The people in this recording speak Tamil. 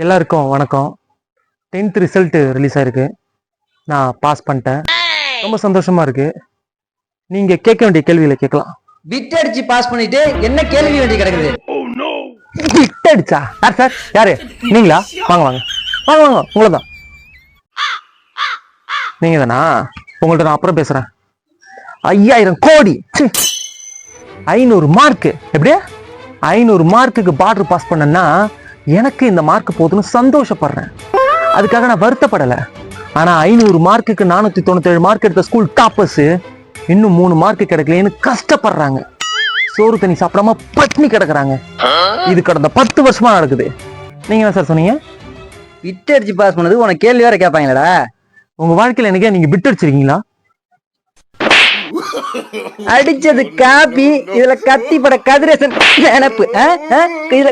எல்லாருக்கும் வணக்கம். 10th ரிசல்ட் ரிலீஸ் ஆயிருக்கு. நான் பாஸ் பண்ணிட்டேன். ரொம்ப சந்தோஷமா இருக்கு. நீங்க கேட்க வேண்டிய கேள்விகளை கேட்கலாம். பிட் அடிச்சு பாஸ் பண்ணிட்டு என்ன கேள்வி வேண்டி கிடக்குது? பிட் அடிச்சா? யார் சார்? யாரு? நீங்களா? வாங்க வாங்க வாங்க வாங்க, உங்களை தான். நீங்க தானா? உங்கள்ட்ட நான் அப்புறம் பேசுறேன். 5000 கோடி, 500 மார்க். எப்படியா 500 மார்க்குக்கு பார்டர் பாஸ் பண்ணேன்னா எனக்கு இந்த மார்க் போதுன்னு சந்தோஷப்படுறேன். அதுக்காக நான் வருத்தப்படலை. ஆனா 500 மார்க்குக்கு 497 மார்க் எடுத்த ஸ்கூல் டாப்பர்ஸ் இன்னும் 3 மார்க் கிடைக்கலன்னு கஷ்டப்படுறாங்க. சோறு தண்ணி சாப்பிடாம பட்னி கிடக்குறாங்க. இது கடந்த 10 வருஷமா நடக்குது. நீங்க என்ன சார் சொன்னீங்க? பிட் அடிச்சு பாஸ் பண்ணது உனக்கு கேள்வி வேற கேட்பாங்களடா. உங்க வாழ்க்கையில எனக்கு நீங்க பிட் அடிச்சிருக்கீங்களா? அடிச்சது காப்பி, இதுல கத்தி பட கதிரேசன் நினப்பு. இதுல